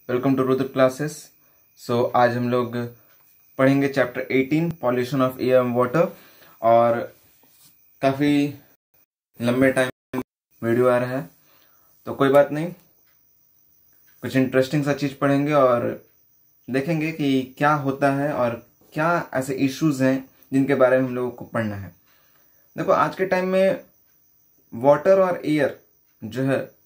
Welcome to Rudra classes. So आज हम लोग पढ़ेंगे chapter 18 pollution of air and water. और काफ़ी लंबे टाइम वीडियो आ रहा है तो कोई बात नहीं, कुछ इंटरेस्टिंग सा चीज़ पढ़ेंगे और देखेंगे कि क्या होता है और क्या ऐसे इश्यूज हैं जिनके बारे में हम लोगों को पढ़ना है। देखो, आज के टाइम में वाटर और एयर जो है,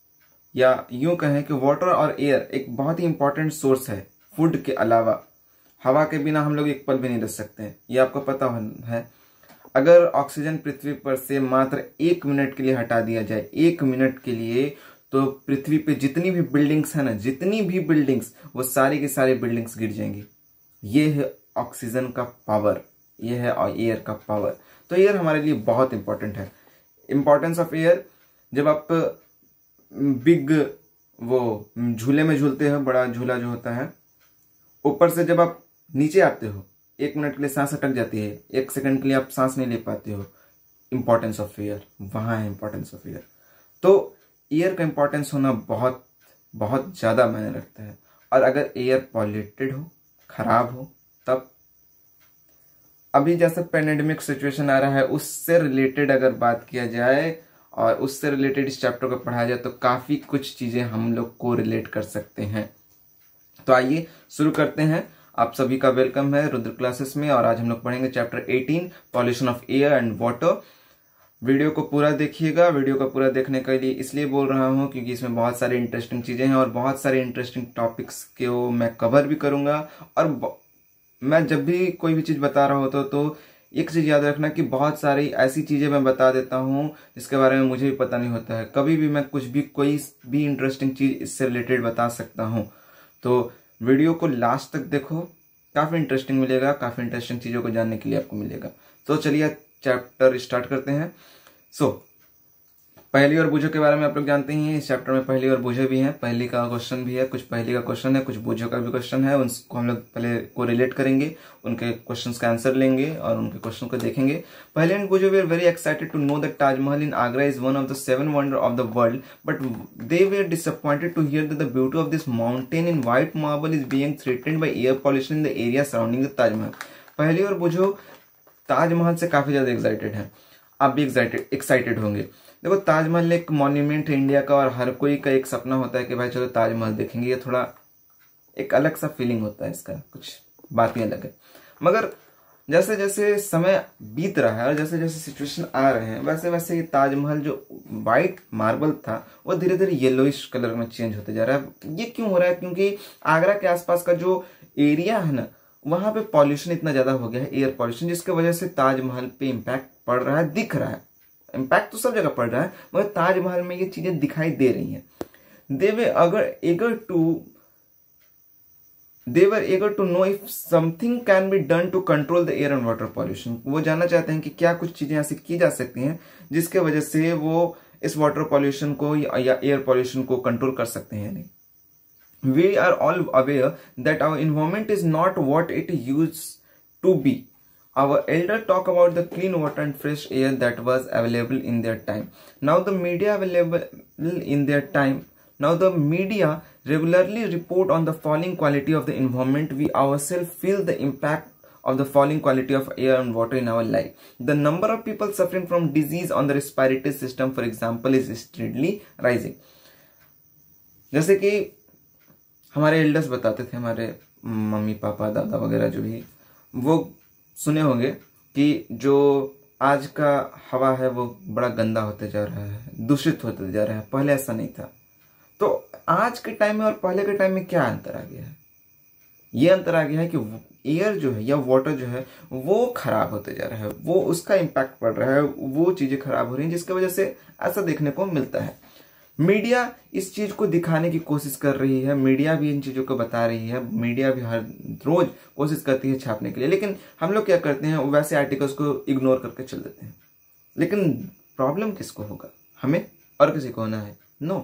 या यूं कहें कि वाटर और एयर एक बहुत ही इंपॉर्टेंट सोर्स है। फूड के अलावा हवा के बिना हम लोग एक पल भी नहीं रह सकते हैं, ये आपको पता है। अगर ऑक्सीजन पृथ्वी पर से मात्र 1 मिनट के लिए हटा दिया जाए, 1 मिनट के लिए, तो पृथ्वी पे जितनी भी बिल्डिंग्स है ना, जितनी भी बिल्डिंग्स, वो सारी की सारी बिल्डिंग्स गिर जाएंगी। ये है ऑक्सीजन का पावर, ये है एयर का पावर। तो एयर हमारे लिए बहुत इंपॉर्टेंट है। इंपॉर्टेंस ऑफ एयर, जब आप बिग वो झूले में झूलते हो, बड़ा झूला जो होता है, ऊपर से जब आप नीचे आते हो, 1 मिनट के लिए सांस अटक जाती है, 1 सेकंड के लिए आप सांस नहीं ले पाते हो। इंपॉर्टेंस ऑफ एयर, वहां है इंपॉर्टेंस ऑफ एयर। तो एयर का इंपॉर्टेंस होना बहुत बहुत ज्यादा मायने रखता है। और अगर एयर पॉल्यूटेड हो, खराब हो, तब अभी जैसे पैंडेमिक सिचुएशन आ रहा है, उससे रिलेटेड अगर बात किया जाए और उससे रिलेटेड इस चैप्टर को पढ़ाया जाए तो काफी कुछ चीजें हम लोग को रिलेट कर सकते हैं। तो आइए शुरू करते हैं। आप सभी का वेलकम है रुद्र क्लासेस में। और आज हम लोग पढ़ेंगे chapter 18 pollution of air and water. Video को पूरा देखिएगा। वीडियो को पूरा देखने के लिए इसलिए बोल रहा हूं क्योंकि इसमें बहुत सारी इंटरेस्टिंग चीजें हैं और बहुत सारे इंटरेस्टिंग टॉपिक्स को मैं कवर भी करूंगा। और मैं जब भी कोई भी चीज बता रहा होता तो एक चीज याद रखना कि बहुत सारी ऐसी चीजें मैं बता देता हूं जिसके बारे में मुझे भी पता नहीं होता है। कभी भी मैं कुछ भी, कोई भी इंटरेस्टिंग चीज इससे रिलेटेड बता सकता हूं। तो वीडियो को लास्ट तक देखो, काफी इंटरेस्टिंग मिलेगा, काफी इंटरेस्टिंग चीजों को जानने के लिए आपको मिलेगा। तो चलिए चैप्टर स्टार्ट करते हैं। पहली और बूझों के बारे में आप लोग जानते ही हैं। इस चैप्टर में पहली और बूझे भी हैं, पहली का क्वेश्चन भी है, कुछ पहली का क्वेश्चन है, कुछ बूझों का भी क्वेश्चन है। उनको हम लोग पहले को रिलेट करेंगे, उनके क्वेश्चंस का आंसर लेंगे और उनके क्वेश्चन को देखेंगे। पहले एंड बूझे वे are very excited to know that Taj Mahal in Agra is one of the 7 wonder of the world, but they way disappointed to here that the beauty of this mountain in white marble is being threatened by air pollution in the area surrounding the Taj Mahal. पहली और बूझो ताजमहल से काफी ज्यादा excited है। आप भी excited होंगे। देखो, ताजमहल एक मॉन्यूमेंट है इंडिया का, और हर कोई का एक सपना होता है कि भाई चलो ताजमहल देखेंगे। ये थोड़ा एक अलग सा फीलिंग होता है, इसका कुछ बात ही अलग है। मगर जैसे जैसे समय बीत रहा है और जैसे जैसे सिचुएशन आ रहे हैं, वैसे वैसे ये ताजमहल जो व्हाइट मार्बल था वो धीरे धीरे येलोइश कलर में चेंज होते जा रहा है। ये क्यों हो रहा है? क्योंकि आगरा के आसपास का जो एरिया है ना, वहां पे पॉल्यूशन इतना ज्यादा हो गया है, एयर पॉल्यूशन, जिसकी वजह से ताजमहल पे इम्पैक्ट पड़ रहा है, दिख रहा है। इम्पैक्ट तो सब जगह पड़ रहा है, मगर ताजमहल में ये चीजें दिखाई दे रही हैं। they were eager to know if something can be done to control the air and water pollution। वो जानना चाहते हैं कि क्या कुछ चीजें ऐसी की जा सकती हैं जिसके वजह से वो इस वाटर पॉल्यूशन को या एयर पॉल्यूशन को कंट्रोल कर सकते हैं या नहीं। We are all aware that our environment is not what it used to be. Our elders talk about the clean water and fresh air that was available in their time. Now the media regularly report on the falling quality of the environment. We ourselves feel the impact of the falling quality of air and water in our life. The number of people suffering from disease on the respiratory system, for example, is steadily rising. जैसे कि हमारे elders बताते थे, हमारे mummy papa दादा वगैरह जो भी, वो सुने होंगे कि जो आज का हवा है वो बड़ा गंदा होते जा रहा है, दूषित होते जा रहा है। पहले ऐसा नहीं था। तो आज के टाइम में और पहले के टाइम में क्या अंतर आ गया है? ये अंतर आ गया है कि एयर जो है या वाटर जो है वो खराब होते जा रहा है, वो उसका इम्पैक्ट पड़ रहा है, वो चीजें खराब हो रही हैं, जिसकी वजह से ऐसा देखने को मिलता है। मीडिया इस चीज को दिखाने की कोशिश कर रही है, मीडिया भी इन चीजों को बता रही है, मीडिया भी हर रोज कोशिश करती है छापने के लिए, लेकिन हम लोग क्या करते हैं, वैसे आर्टिकल्स को इग्नोर करके चल देते हैं। लेकिन प्रॉब्लम किसको होगा? हमें और किसी को होना है? नो,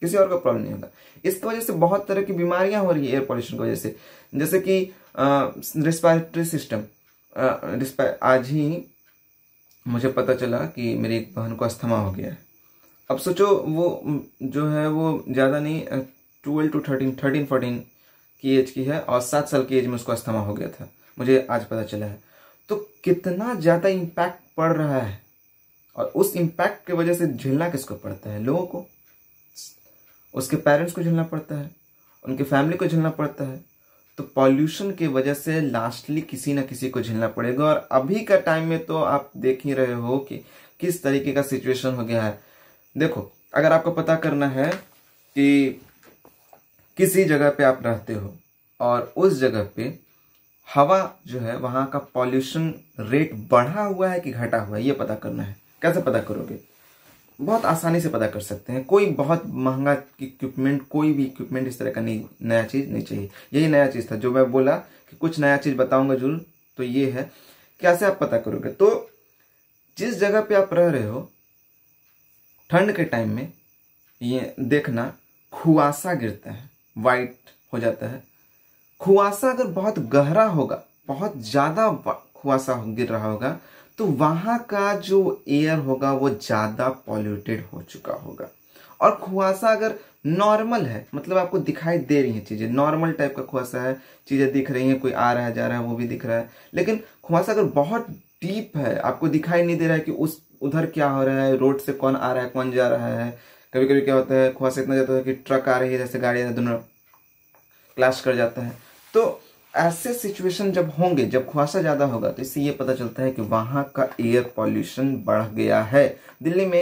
किसी और को प्रॉब्लम नहीं होगा। इसकी वजह से बहुत तरह की बीमारियां हो रही है एयर पॉल्यूशन की वजह से, जैसे कि रिस्पायरेटरी सिस्टम। आज ही मुझे पता चला कि मेरी एक बहन को अस्थमा हो गया है। अब सोचो, वो जो है वो ज़्यादा नहीं, 12 to 13, 14 की एज की है और 7 साल की एज में उसको अस्थमा हो गया था, मुझे आज पता चला है। तो कितना ज़्यादा इम्पैक्ट पड़ रहा है, और उस इम्पैक्ट की वजह से झेलना किसको पड़ता है? लोगों को, उसके पेरेंट्स को झेलना पड़ता है, उनके फैमिली को झेलना पड़ता है। तो पॉल्यूशन की वजह से लास्टली किसी ना किसी को झेलना पड़ेगा। और अभी का टाइम में तो आप देख ही रहे हो कि किस तरीके का सिचुएशन हो गया है। देखो, अगर आपको पता करना है कि किसी जगह पे आप रहते हो और उस जगह पे हवा जो है वहां का पॉल्यूशन रेट बढ़ा हुआ है कि घटा हुआ है, ये पता करना है। कैसे पता करोगे? बहुत आसानी से पता कर सकते हैं। कोई बहुत महंगा इक्विपमेंट, कोई भी इक्विपमेंट इस तरह का नहीं, नया चीज नहीं चाहिए। यही नया चीज था जो मैं बोला कि कुछ नया चीज बताऊंगा जरूर। तो ये है, कैसे आप पता करोगे? तो जिस जगह पे आप रह रहे हो, ठंड के टाइम में ये देखना कुआसा गिरता है, वाइट हो जाता है। कुआसा अगर बहुत गहरा होगा, बहुत ज्यादा कुआसा गिर रहा होगा, तो वहां का जो एयर होगा वो ज्यादा पॉल्यूटेड हो चुका होगा। और कुआसा अगर नॉर्मल है, मतलब आपको दिखाई दे रही हैं चीजें, नॉर्मल टाइप का कुआसा है, चीजें दिख रही हैं, कोई आ रहा है जा रहा है वो भी दिख रहा है। लेकिन कुआसा अगर बहुत डीप है, आपको दिखाई नहीं दे रहा है कि उस उधर क्या हो रहा है, रोड से कौन आ रहा है, कौन जा रहा है। कभी कभी क्या होता है, कुआसा इतना ज्यादा है कि ट्रक आ रही है, जैसे गाड़ियां दोनों क्लैश कर जाता है। तो ऐसे सिचुएशन जब होंगे, जब कुआसा ज्यादा होगा, तो इससे ये पता चलता है कि वहां का एयर पॉल्यूशन बढ़ गया है। दिल्ली में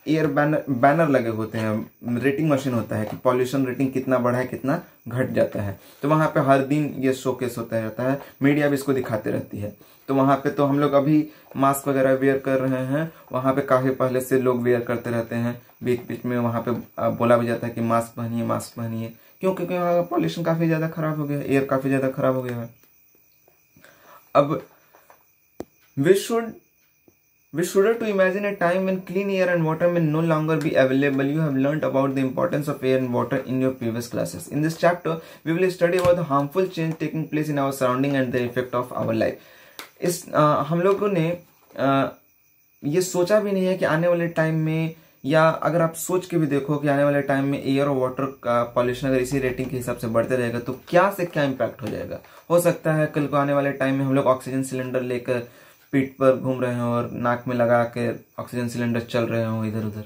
एयर बैनर लगे होते हैं, रेटिंग मशीन होता है कि पॉल्यूशन रेटिंग कितना बढ़ा है, कितना घट जाता है। तो वहां पे हर दिन ये शोकेस होता रहता है, मीडिया भी इसको दिखाते रहती है। तो वहां पे तो हम लोग अभी मास्क वगैरह वेयर कर रहे हैं, वहां पे काफी पहले से लोग वेयर करते रहते हैं। बीच बीच में वहां पे बोला भी जाता है कि मास्क पहनिए, मास्क पहनिए। क्यों? क्योंकि वहां का पॉल्यूशन काफी ज्यादा खराब हो गया है, एयर काफी ज्यादा खराब हो गया है। अब we should to imagine a time when clean air and water may no longer be available. You have learned about the importance of air and water in your previous classes. In this chapter, we will study about the harmful change taking place in our surrounding and the effect of our life. हम लोगों ने ये सोचा भी नहीं है कि आने वाले टाइम में, या अगर आप सोच के भी देखो कि आने वाले टाइम में एयर और वाटर का पॉल्यूशन अगर इसी रेटिंग के हिसाब से बढ़ते रहेगा तो क्या से क्या इम्पैक्ट हो जाएगा। हो सकता है कल को आने वाले टाइम में हम लोग ऑक्सीजन सिलेंडर लेकर पीठ पर घूम रहे हो और नाक में लगा के ऑक्सीजन सिलेंडर चल रहे हो इधर उधर।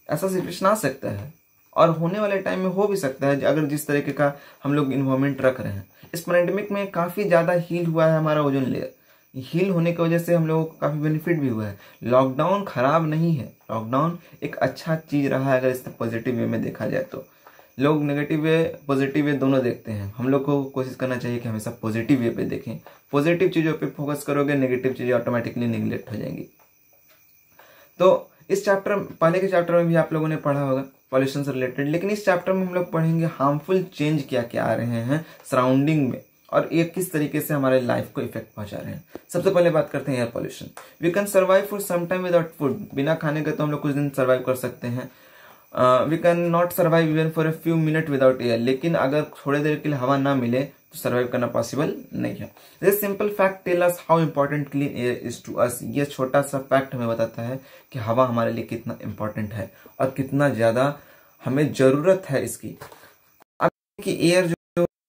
ऐसा सिचुएशन आ सकता है, और होने वाले टाइम में हो भी सकता है अगर जिस तरीके का हम लोग इन्वायरमेंट रख रहे हैं। इस पैंडेमिक में काफी ज्यादा हील हुआ है हमारा ओजोन लेयर। हील होने की वजह से हम लोगों को काफी बेनिफिट भी हुआ है। लॉकडाउन खराब नहीं है, लॉकडाउन एक अच्छा चीज रहा है अगर इस पॉजिटिव वे में देखा जाए तो। लोग नेगेटिव वे पॉजिटिव वे दोनों देखते हैं, हम लोग को कोशिश करना चाहिए कि हमेशा पॉजिटिव वे पे देखें। पॉजिटिव चीजों पे फोकस करोगे, नेगेटिव चीजें ऑटोमेटिकली निगलेक्ट हो जाएंगी। तो इस चैप्टर, पहले के चैप्टर में भी आप लोगों ने पढ़ा होगा पॉल्यूशन से रिलेटेड, लेकिन इस चैप्टर में हम लोग पढ़ेंगे हार्मफुल चेंज क्या क्या आ रहे हैं सराउंडिंग में, और ये किस तरीके से हमारे लाइफ को इफेक्ट पहुंचा रहे हैं। सबसे पहले बात करते हैं air pollution. We can survive for some time without food. बिना खाने के तो हम लोग कुछ दिन सर्वाइव कर सकते हैं। We can not survive even for a few minute without air. लेकिन अगर थोड़ी देर के लिए हवा ना मिले तो सर्वाइव करना पॉसिबल नहीं है। This simple fact tell us how important clean air is to us. ये छोटा सा फैक्ट हमें बताता है कि हवा हमारे लिए कितना इंपॉर्टेंट है और कितना ज्यादा हमें जरूरत है इसकी। अब कि एयर जो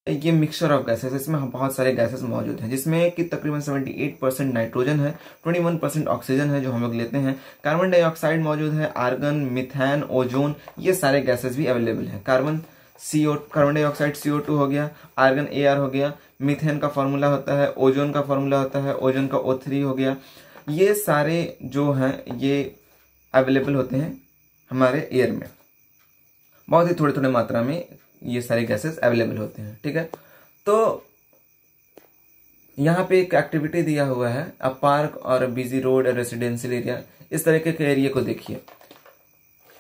ये मिक्सचर ऑफ गैसेस, इसमें बहुत सारे गैसेस मौजूद हैं, जिसमें कि तकरीबन 78% नाइट्रोजन है, 21% ऑक्सीजन है जो हम लोग लेते हैं, कार्बन डाइऑक्साइड मौजूद है, आर्गन, मिथेन, ओजोन, ये सारे गैसेस भी अवेलेबल हैं। कार्बन डाइऑक्साइड CO2 हो गया, आर्गन AR हो गया, मिथेन का फॉर्मूला होता है, ओजोन का फॉर्मूला होता है, ओजोन का O3 हो गया। ये सारे जो हैं ये अवेलेबल होते हैं हमारे एयर में, बहुत ही थोड़े थोड़े मात्रा में ये सारे गैसेस अवेलेबल होते हैं। ठीक है, तो यहाँ पे एक एक्टिविटी दिया हुआ है, अ पार्क और बिजी रोड रेसिडेंशियल एरिया। इस तरीके के एरिया को देखिए।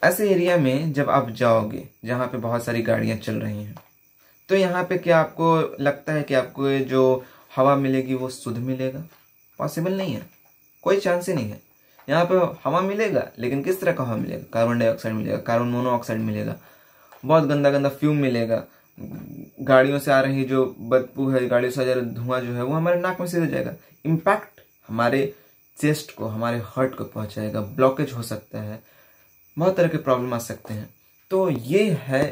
ऐसे एरिया में जब आप जाओगे जहाँ पे बहुत सारी गाड़ियां चल रही हैं, तो यहाँ पे क्या आपको लगता है कि आपको जो हवा मिलेगी वो शुद्ध मिलेगा? पॉसिबल नहीं है, कोई चांस ही नहीं है। यहाँ पे हवा मिलेगा, लेकिन किस तरह का हवा मिलेगा? कार्बन डाइऑक्साइड मिलेगा, कार्बन मोनोऑक्साइड मिलेगा, बहुत गंदा गंदा फ्यूम मिलेगा। गाड़ियों से आ रही जो बदबू है, गाड़ियों से आ रहा धुआं जो है वो हमारे नाक में सीधे जाएगा। इम्पैक्ट हमारे चेस्ट को, हमारे हार्ट को पहुंचाएगा, ब्लॉकेज हो सकता है, बहुत तरह के प्रॉब्लम आ सकते हैं। तो ये है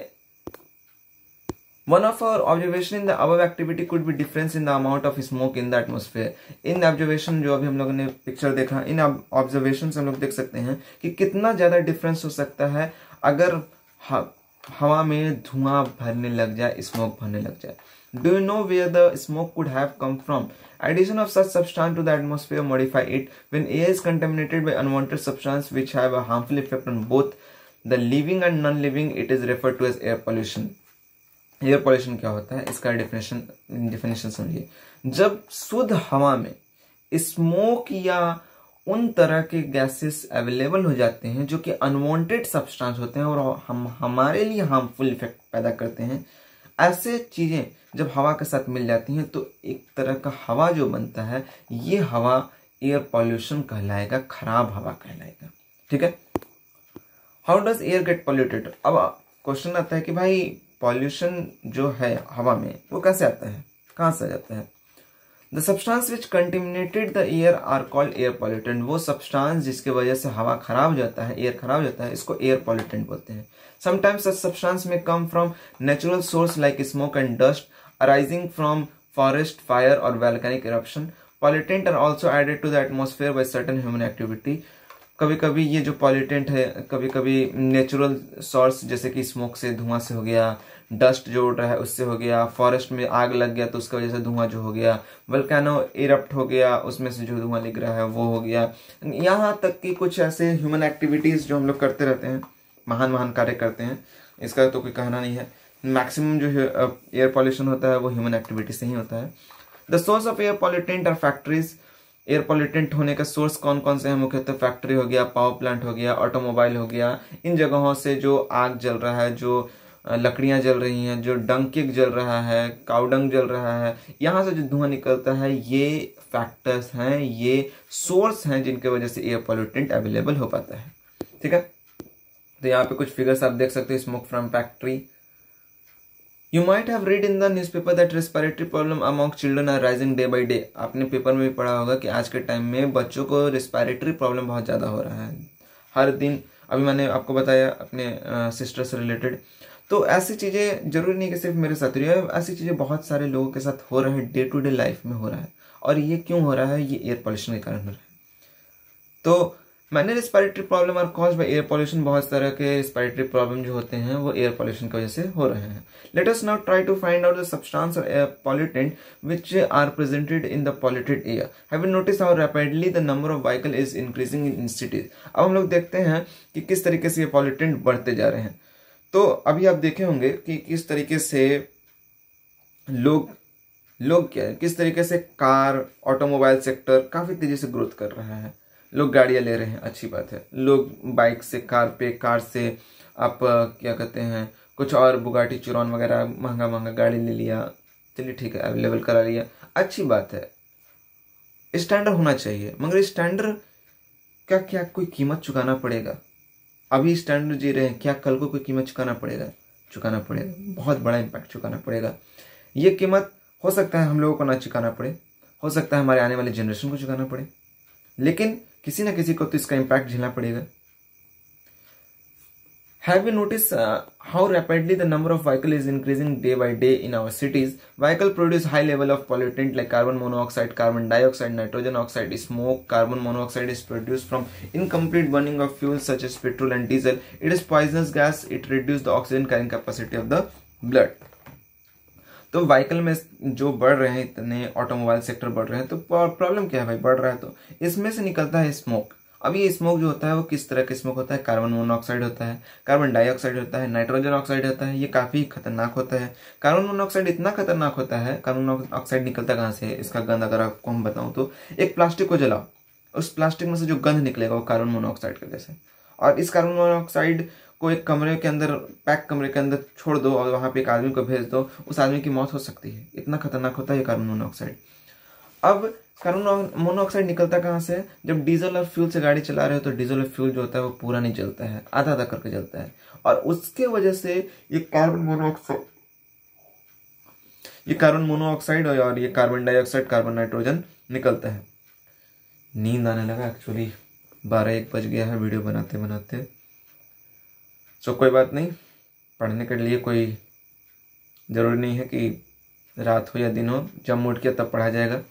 One of our observation in the above activity could be difference in the amount of smoke in the atmosphere. In observation जो अभी हम लोगों ने पिक्चर देखा, इन ऑब्जर्वेशन से हम लोग देख सकते हैं कि कितना ज्यादा डिफरेंस हो सकता है अगर हवा में धुआं भरने लग जाए, स्मोक भरने लग जाए. Do you know where the smoke could have come from? Addition of such substance to the atmosphere modify it. When air is contaminated by unwanted substance which have a harmful effect on both the living and non-living, it is referred to as air pollution. Air pollution क्या होता है, इसका definition समझिए. जब शुद्ध हवा में smoke या उन तरह के गैसेस अवेलेबल हो जाते हैं जो कि अनवांटेड सब्सटेंस होते हैं और हमारे लिए हार्मफुल इफेक्ट पैदा करते हैं, ऐसे चीजें जब हवा के साथ मिल जाती हैं तो एक तरह का हवा जो बनता है, ये हवा एयर पॉल्यूशन कहलाएगा, खराब हवा कहलाएगा. ठीक है. How does air get polluted? अब क्वेश्चन आता है कि भाई पॉल्यूशन जो है हवा में वो कैसे आता है, कहां से आ जाता है? The substance which contaminated the air are called air pollutant. वो सब्सटेंस जिसके वजह से हवा खराब हो जाता है, एयर खराब हो जाता है, इसको एयर पॉल्यूटेंट बोलते हैं. समटाइम्स सच सब्सटेंस में come from natural source like smoke and dust arising from forest fire और volcanic eruption. Pollutant are also added to the atmosphere by certain human activity. कभी कभी ये जो पॉल्यूटेंट है, कभी कभी नेचुरल सोर्स जैसे कि स्मोक से, धुआं से हो गया, डस्ट जो उड़ रहा है उससे हो गया, फॉरेस्ट में आग लग गया तो उसकी वजह से धुआं जो हो गया, वोल्केनो इरप्ट हो गया उसमें से जो धुआं निकल रहा है वो हो गया. यहाँ तक कि कुछ ऐसे ह्यूमन एक्टिविटीज जो हम लोग करते रहते हैं, महान महान कार्य करते हैं, इसका तो कोई कहना नहीं है. मैक्सिमम जो एयर पॉल्यूशन होता है वो ह्यूमन एक्टिविटी से ही होता है. The source of air pollutant are factories. Air pollutant होने का सोर्स कौन कौन से हैं? मुख्यतः फैक्ट्री हो गया, पावर प्लांट हो गया, ऑटोमोबाइल हो गया. इन जगहों से जो आग जल रहा है, जो लकड़ियां जल रही हैं, जो डंकिक जल रहा है, काउडंग जल रहा है, यहाँ से जो धुआं निकलता है, ये फैक्टर्स हैं, ये सोर्स हैं जिनके वजह से एयर पॉल्यूटेंट अवेलेबल हो पाता है. ठीक है. तो यहाँ पे कुछ फिगर्स आप देख सकते हैं. Smoke from factory. You might have read in the newspaper that respiratory problem among children are rising day by day. आपने पेपर में भी पढ़ा होगा कि आज के टाइम में बच्चों को रेस्पिरेटरी प्रॉब्लम बहुत ज़्यादा हो रहा है हर दिन. अभी मैंने आपको बताया अपने सिस्टर से रिलेटेड. तो ऐसी चीज़ें जरूरी नहीं कि सिर्फ मेरे साथ हो रही है, ऐसी चीज़ें बहुत सारे लोगों के साथ हो रहा है, डे टू डे लाइफ में हो रहा है. और ये क्यों हो रहा है? ये एयर पॉल्यूशन के कारण हो रहा है. तो मैंने रेस्पिरेटरी प्रॉब्लम और कॉज बाय एयर पॉल्यूशन, बहुत तरह के रेस्पिरेटरी प्रॉब्लम जो होते हैं वो एयर पॉल्यूशन की वजह से हो रहे हैं. Let us now try to find out the substance और air pollutant which are presented in the polluted air. Have you notice how rapidly the number of vehicle is increasing in cities. अब हम लोग देखते हैं कि किस तरीके से ये पॉल्यूटेंट बढ़ते जा रहे हैं. तो अभी आप देखे होंगे कि किस तरीके से लोग क्या है, किस तरीके से कार, ऑटोमोबाइल सेक्टर काफी तेजी से ग्रोथ कर रहा है. लोग गाड़ियां ले रहे हैं, अच्छी बात है. लोग बाइक से कार से आप क्या कहते हैं, कुछ और बुगाटी चिरॉन वगैरह महंगा महंगा गाड़ी ले लिया, चलिए ठीक है, अवेलेबल करा लिया, अच्छी बात है. स्टैंडर्ड होना चाहिए, मगर स्टैंडर्ड का क्या कोई कीमत चुकाना पड़ेगा? अभी स्टैंडर्ड जी रहे हैं, क्या कल को कोई कीमत चुकाना पड़ेगा? बहुत बड़ा इम्पैक्ट चुकाना पड़ेगा. ये कीमत हो सकता है हम लोगों को ना चुकाना पड़े, हो सकता है हमारे आने वाले जनरेशन को चुकाना पड़े, लेकिन किसी ना किसी को तो इसका इम्पैक्ट झेलना पड़ेगा. Have you noticed how rapidly the number of vehicle is increasing day by day in our cities? Vehicle produce high level of pollutant like carbon monoxide, carbon dioxide, nitrogen oxide, smoke. Carbon monoxide is produced from incomplete burning of fuels such as petrol and diesel. It is poisonous gas. It reduces the oxygen carrying capacity of the blood. तो vehicle में जो बढ़ रहे हैं, इतने automobile sector बढ़ रहे हैं, तो प्रॉब्लम क्या है भाई? बढ़ रहा है तो इसमें से निकलता है स्मोक. अब ये स्मोक जो होता है वो किस तरह का स्मोक होता है? कार्बन मोनोऑक्साइड होता है, कार्बन डाइऑक्साइड होता है, नाइट्रोजन ऑक्साइड होता है. ये काफी खतरनाक होता है. कार्बन मोनोऑक्साइड इतना खतरनाक होता है. कार्बन मोनोऑक्साइड निकलता कहाँ से है? इसका गंध अगर आपको हम बताऊं तो एक प्लास्टिक को जलाओ, उस प्लास्टिक में से जो गंध निकलेगा वो कार्बन मोनोऑक्साइड की वजह से. और इस कार्बन मोनोऑक्साइड को एक कमरे के अंदर, पैक कमरे के अंदर छोड़ दो और वहां पे एक आदमी को भेज दो, उस आदमी की मौत हो सकती है. इतना खतरनाक होता है ये कार्बन मोनोऑक्साइड. अब कार्बन मोनोऑक्साइड निकलता कहाँ से? जब डीजल और फ्यूल से गाड़ी चला रहे हो तो डीजल और फ्यूल जो होता है वो पूरा नहीं जलता है, आधा आधा करके जलता है. और उसके वजह से ये कार्बन मोनोऑक्साइड और ये कार्बन डाइऑक्साइड, कार्बन नाइट्रोजन निकलता है. नींद आने लगा, एक्चुअली 12-1 बज गया है वीडियो बनाते बनाते. सो कोई बात नहीं, पढ़ने के लिए कोई जरूरी नहीं है कि रात हो या दिन हो, जब मूड किया तब पढ़ा जाएगा।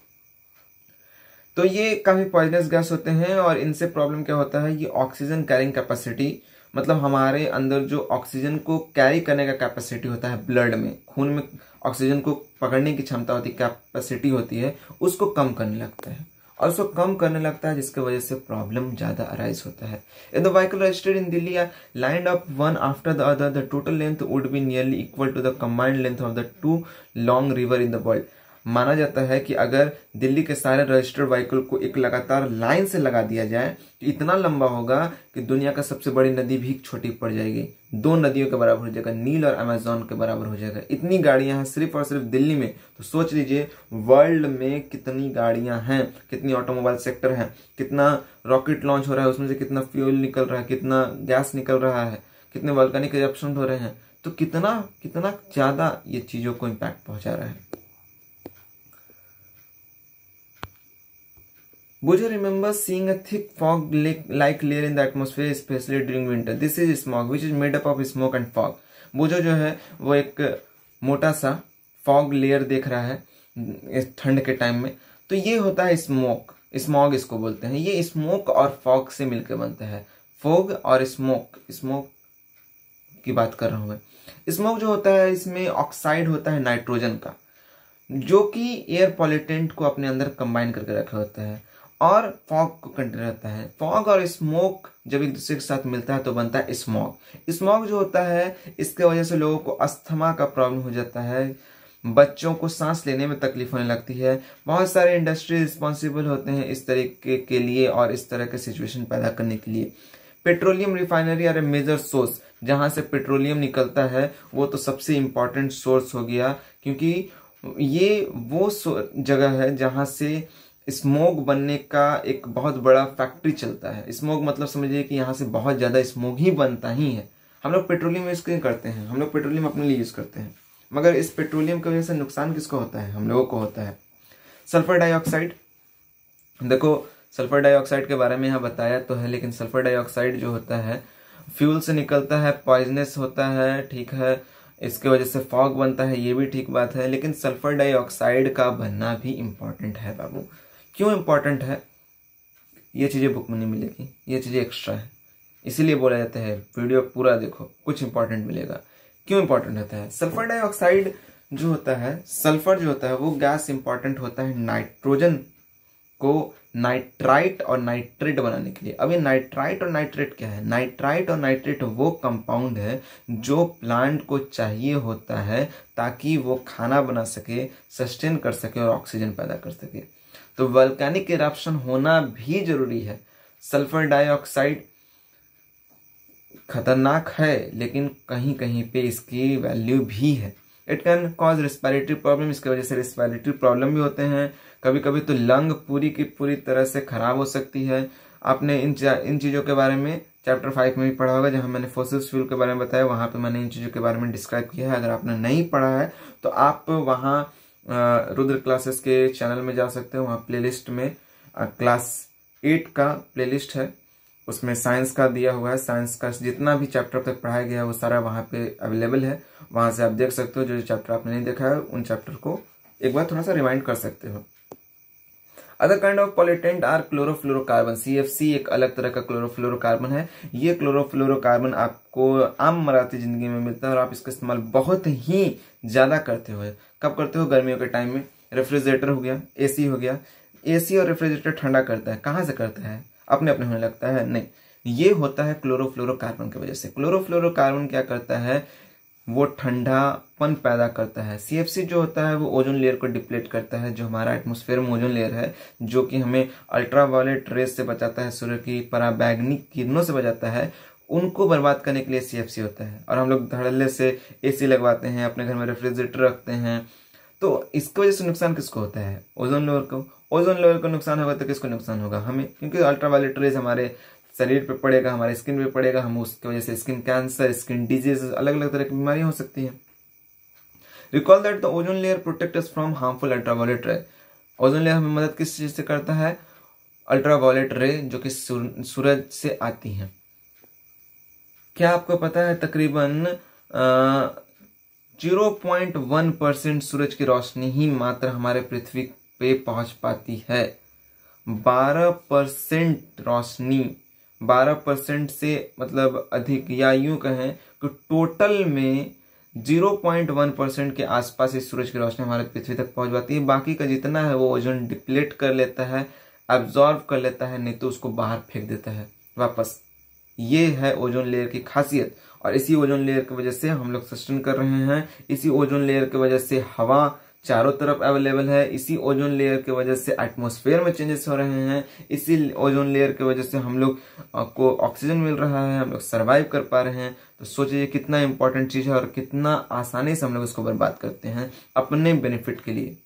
तो ये काफ़ी पॉइजनस गैस होते हैं और इनसे प्रॉब्लम क्या होता है, ये ऑक्सीजन कैरिंग कैपेसिटी, मतलब हमारे अंदर जो ऑक्सीजन को कैरी करने का कैपेसिटी होता है ब्लड में, खून में ऑक्सीजन को पकड़ने की क्षमता होती है, कैपेसिटी होती है, उसको कम करने लगता है। और उसको कम करने लगता है जिसकी वजह से प्रॉब्लम ज़्यादा अराइज होता है। In the vehicle registered in Delhi are lined up one after the other, the total length would be nearly equal to the combined length of the 2 long river in the world. माना जाता है कि अगर दिल्ली के सारे registered vehicle को एक लगातार लाइन से लगा दिया जाए तो इतना लंबा होगा कि दुनिया का सबसे बड़ी नदी भी छोटी पड़ जाएगी, 2 नदियों के बराबर हो जाएगा, नील और अमेजोन के बराबर हो जाएगा। इतनी गाड़ियां हैं सिर्फ और सिर्फ दिल्ली में, तो सोच लीजिए वर्ल्ड में कितनी गाड़ियां हैं, कितनी ऑटोमोबाइल सेक्टर है, कितना रॉकेट लॉन्च हो रहा है, उसमें से कितना फ्यूल निकल रहा है, कितना गैस निकल रहा है, कितने वोल्केनिक इरप्शन हो रहे हैं, तो कितना कितना ज्यादा ये चीजों को इम्पैक्ट पहुंचा रहा है। Bojo remembers seeing a thick fog-like layer in the atmosphere, especially during winter. This is smog, which is made up of smoke and fog. बोजो जो है वो एक मोटा सा फॉग लेयर देख रहा है इस ठंड के टाइम में। तो ये होता है स्मोक, स्मॉग इसको बोलते हैं। ये स्मोक और फॉग से मिलकर बनता है। फॉग और स्मोक, स्मोक की बात कर रहा हूं मैं। स्मोक जो होता है इसमें ऑक्साइड होता है नाइट्रोजन का, जो कि एयर पॉल्यूटेंट को अपने अंदर कंबाइन करके रखा होता है और फॉग को कंटेन रहता है। फॉग और स्मोक जब एक दूसरे के साथ मिलता है तो बनता है स्मॉग। स्मॉग जो होता है इसके वजह से लोगों को अस्थमा का प्रॉब्लम हो जाता है, बच्चों को सांस लेने में तकलीफ होने लगती है। बहुत सारे इंडस्ट्री रिस्पॉन्सिबल होते हैं इस तरीके के लिए और इस तरह के सिचुएशन पैदा करने के लिए। Petroleum refinery are a major source, जहां से पेट्रोलियम निकलता है वो तो सबसे इंपॉर्टेंट सोर्स हो गया, क्योंकि ये वो जगह है जहां से स्मोग बनने का एक बहुत बड़ा फैक्ट्री चलता है। स्मोग मतलब समझिए कि यहाँ से बहुत ज्यादा स्मोग ही बनता ही है। हम लोग पेट्रोलियम यूज क्यों करते हैं, हम लोग पेट्रोलियम अपने लिए यूज करते हैं, मगर इस पेट्रोलियम की वजह से नुकसान किसको होता है, हम लोगों को होता है। सल्फर डाइऑक्साइड, देखो सल्फर डाइऑक्साइड के बारे में यहाँ बताया तो है, लेकिन सल्फर डाइऑक्साइड जो होता है फ्यूल से निकलता है, पॉइजनस होता है, ठीक है, इसके वजह से फॉग बनता है, ये भी ठीक बात है। लेकिन सल्फर डाइऑक्साइड का बनना भी इम्पोर्टेंट है बाबू। क्यों इम्पोर्टेंट है, ये चीजें बुक में नहीं मिलेगी, ये चीजें एक्स्ट्रा है, इसीलिए बोला जाता है वीडियो पूरा देखो, कुछ इंपॉर्टेंट मिलेगा। क्यों इंपॉर्टेंट होता है सल्फर डाइऑक्साइड जो होता है, सल्फर जो होता है वो गैस इंपॉर्टेंट होता है नाइट्रोजन को नाइट्राइट और नाइट्रेट बनाने के लिए। अब ये नाइट्राइट और नाइट्रेट क्या है, नाइट्राइट और नाइट्रेट वो कंपाउंड है जो प्लांट को चाहिए होता है ताकि वो खाना बना सके, सस्टेन कर सके और ऑक्सीजन पैदा कर सके। तो वोल्केनिक इरप्शन होना भी जरूरी है। सल्फर डाइऑक्साइड खतरनाक है, लेकिन कहीं कहीं पे इसकी वैल्यू भी है। It can cause respiratory problem, इसकी वजह से रेस्पिरेटरी प्रॉब्लम भी होते हैं। कभी कभी तो लंग पूरी की पूरी तरह से खराब हो सकती है। आपने इन चीज़ों के बारे में चैप्टर 5 में भी पढ़ा होगा, जहां मैंने फॉसिल्स फ्यूल के बारे में बताया, वहां पे मैंने इन चीज़ों के बारे में डिस्क्राइब किया है। अगर आपने नहीं पढ़ा है तो आप वहां रुद्र क्लासेस के चैनल में जा सकते हो, वहाँ प्लेलिस्ट में क्लास 8 का प्लेलिस्ट है, उसमें साइंस का दिया हुआ है। साइंस का जितना भी चैप्टर तक पढ़ाया गया है वो सारा वहाँ पे अवेलेबल है, वहाँ से आप देख सकते हो। जो चैप्टर आपने नहीं देखा है उन चैप्टर को एक बार थोड़ा सा रिमाइंड कर सकते हो। Other kind of pollutant are chlorofluorocarbon. CFC एक अलग तरह का क्लोरोफ्लोरोकार्बन है। ये क्लोरोफ्लोरोकार्बन आपको आम मराठी जिंदगी में मिलता है और आप इसका इस्तेमाल बहुत ही ज्यादा करते हो। कब करते हो, गर्मियों के टाइम में। रेफ्रिजरेटर हो गया, AC हो गया। AC और रेफ्रिजरेटर ठंडा करता है, कहाँ से करता है, अपने अपने होने लगता है, नहीं, ये होता है क्लोरोफ्लोरोकार्बन की वजह से। क्लोरोफ्लोरोकार्बन क्या करता है, वो ठंडापन पैदा करता है। CFC जो होता है वो ओजोन लेयर को डिप्लीट करता है, जो हमारा एटमॉस्फेयर में ओजोन लेयर है, जो कि हमें अल्ट्रावायलेट रेज से बचाता है, सूर्य की पराबैंगनी किरणों से बचाता है, उनको बर्बाद करने के लिए CFC होता है। और हम लोग धड़ल्ले से AC लगवाते हैं, अपने घर में रेफ्रिजरेटर रखते हैं, तो इसकी वजह से नुकसान किसको होता है, ओजोन लेयर को। ओजोन लेयर को नुकसान होगा तो किसको नुकसान होगा, हमें, क्योंकि अल्ट्रावायलेट रेज हमारे शरीर पे पड़ेगा, हमारे स्किन पे पड़ेगा, हम उसकी वजह से स्किन कैंसर, स्किन डिजीज, अलग अलग तरह की बीमारियां हो सकती है। Recall that the ozone layer protect us from harmful ultraviolet रे। ओजोन लेयर हमें मदद किस चीज से करता है, अल्ट्रावायलेट रे जो कि सूरज से आती हैं। क्या आपको पता है तकरीबन 0.1% सूरज की रोशनी ही मात्र हमारे पृथ्वी पे पहुंच पाती है। 12% रोशनी, 12% से मतलब अधिक, या यूं कहें कि टोटल में 0.1% के आसपास इस सूरज की रोशनी हमारे पृथ्वी तक पहुंच पाती है। बाकी का जितना है वो ओजोन डिप्लीट कर लेता है, एब्जॉर्ब कर लेता है, नहीं तो उसको बाहर फेंक देता है वापस। ये है ओजोन लेयर की खासियत। और इसी ओजोन लेयर की वजह से हम लोग सस्टेन कर रहे हैं, इसी ओजोन लेयर की वजह से हवा चारों तरफ अवेलेबल है, इसी ओजोन लेयर की वजह से एटमॉस्फेयर में चेंजेस हो रहे हैं, इसी ओजोन लेयर की वजह से हम लोग को ऑक्सीजन मिल रहा है, हम लोग सर्वाइव कर पा रहे हैं। तो सोचिए कितना इंपॉर्टेंट चीज है और कितना आसानी से हम लोग इसको बर्बाद करते हैं अपने बेनिफिट के लिए।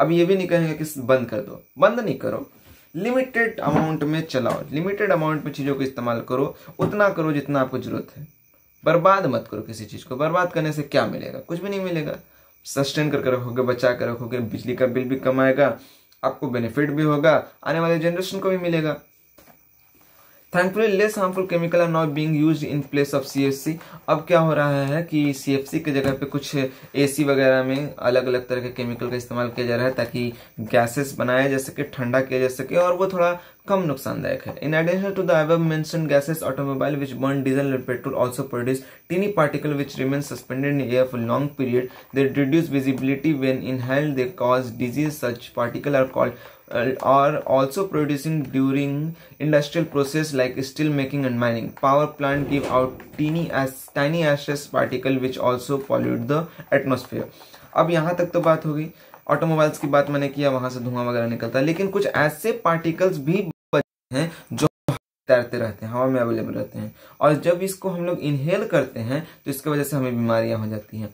अब ये भी नहीं कहेंगे कि बंद कर दो, बंद नहीं करो, लिमिटेड अमाउंट में चलाओ, लिमिटेड अमाउंट में चीजों को इस्तेमाल करो, उतना करो जितना आपको जरूरत है। बर्बाद मत करो किसी चीज को। बर्बाद करने से क्या मिलेगा? कुछ भी नहीं मिलेगा। सस्टेन करके रखोगे, बचा कर रखोगे, बिजली का बिल भी कम आएगा, आपको बेनिफिट भी होगा, आने वाले जनरेशन को भी मिलेगा। Thankfully less harmful chemical are not being used in place of CFC। अब क्या हो रहा है कि CFC की जगह पे कुछ AC वगैरह में अलग अलग तरह के केमिकल का इस्तेमाल किया जा रहा है ताकि गैसेस बनाया जा सके, ठंडा किया जा सके, और वो थोड़ा कम नुकसानदायक है। In addition to the above mentioned gases, automobile which burn diesel and petrol also produce teeny particle which remain suspended in air for long period. They reduce visibility when inhaled. They cause disease. Such particles are called are also producing during industrial process like steel making and mining. Power plant give out tiny ashes particle which also pollute the atmosphere. अब यहाँ तक तो बात हो गई, automobiles की बात मैंने किया, वहां से धुआं वगैरह निकलता है, लेकिन कुछ ऐसे पार्टिकल्स भी हैं जो तैरते रहते हैं, हवा में अवेलेबल रहते हैं, और जब इसको हम लोग इनहेल करते हैं तो इसकी वजह से हमें बीमारियां हो जाती हैं।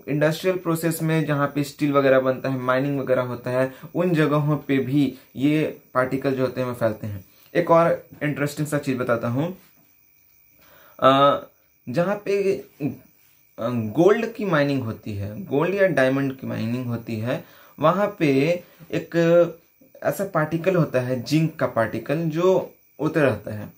इंडस्ट्रियल प्रोसेस में जहाँ पे स्टील वगैरह बनता है, माइनिंग वगैरह होता है, उन जगहों पे भी ये पार्टिकल जो होते हैं वो फैलते हैं। एक और इंटरेस्टिंग सा चीज बताता हूँ, जहाँ पे गोल्ड की माइनिंग होती है, गोल्ड या डायमंड की माइनिंग होती है, वहां पे एक ऐसा पार्टिकल होता है, जिंक का पार्टिकल, जो उतर रहता है।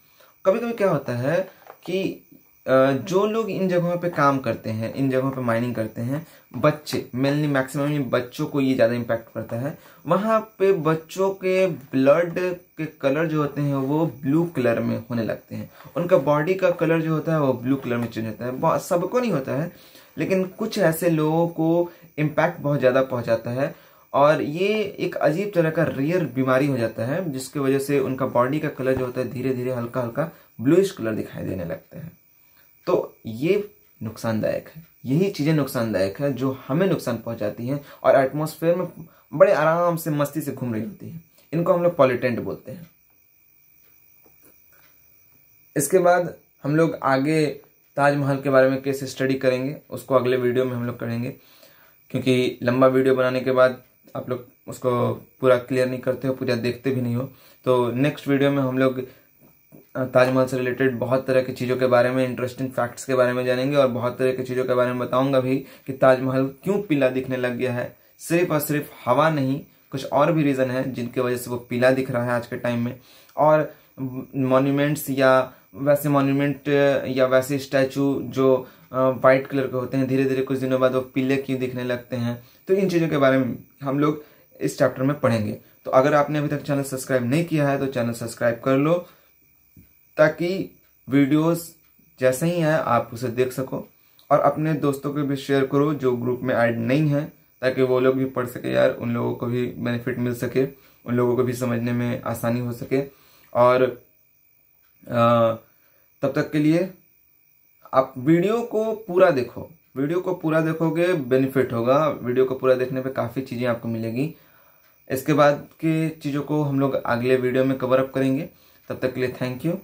कभी कभी क्या होता है कि जो लोग इन जगहों पे काम करते हैं, इन जगहों पे माइनिंग करते हैं, बच्चे, मेनली मैक्सिमम बच्चों को ये ज्यादा इम्पैक्ट करता है। वहां पे बच्चों के ब्लड के कलर जो होते हैं वो ब्लू कलर में होने लगते हैं, उनका बॉडी का कलर जो होता है वो ब्लू कलर में चेंज होता है। सबको नहीं होता है, लेकिन कुछ ऐसे लोगों को इम्पैक्ट बहुत ज्यादा पहुंचाता है, और ये एक अजीब तरह का रेयर बीमारी हो जाता है, जिसकी वजह से उनका बॉडी का कलर जो होता है धीरे धीरे हल्का हल्का ब्लूइश कलर दिखाई देने लगते हैं। तो ये नुकसानदायक है, यही चीजें नुकसानदायक है जो हमें नुकसान पहुंचाती हैं और एटमॉस्फेयर में बड़े आराम से मस्ती से घूम रही होती है। इनको हम लोग पॉल्यूटेंट बोलते हैं। इसके बाद हम लोग आगे ताजमहल के बारे में केस स्टडी करेंगे, उसको अगले वीडियो में हम लोग करेंगे, क्योंकि लंबा वीडियो बनाने के बाद आप लोग उसको पूरा क्लियर नहीं करते हो, पूरा देखते भी नहीं हो। तो नेक्स्ट वीडियो में हम लोग ताजमहल से रिलेटेड बहुत तरह की चीज़ों के बारे में, इंटरेस्टिंग फैक्ट्स के बारे में जानेंगे, और बहुत तरह की चीज़ों के बारे में बताऊंगा भी कि ताजमहल क्यों पीला दिखने लग गया है। सिर्फ और सिर्फ हवा नहीं, कुछ और भी रीज़न है जिनकी वजह से वो पीला दिख रहा है आज के टाइम में। और मॉन्यूमेंट्स या वैसे मॉन्यूमेंट या वैसे स्टैचू जो वाइट कलर के होते हैं, धीरे धीरे कुछ दिनों बाद वो पीले क्यों दिखने लगते हैं, तो इन चीज़ों के बारे में हम लोग इस चैप्टर में पढ़ेंगे। तो अगर आपने अभी तक चैनल सब्सक्राइब नहीं किया है तो चैनल सब्सक्राइब कर लो, ताकि वीडियोस जैसे ही आए आप उसे देख सको, और अपने दोस्तों को भी शेयर करो जो ग्रुप में ऐड नहीं है, ताकि वो लोग भी पढ़ सके यार, उन लोगों को भी बेनिफिट मिल सके, उन लोगों को भी समझने में आसानी हो सके। और तब तक के लिए आप वीडियो को पूरा देखो, वीडियो को पूरा देखोगे बेनिफिट होगा। वीडियो को पूरा देखने पे काफ़ी चीज़ें आपको मिलेगी। इसके बाद की चीज़ों को हम लोग अगले वीडियो में कवर अप करेंगे। तब तक के लिए थैंक यू।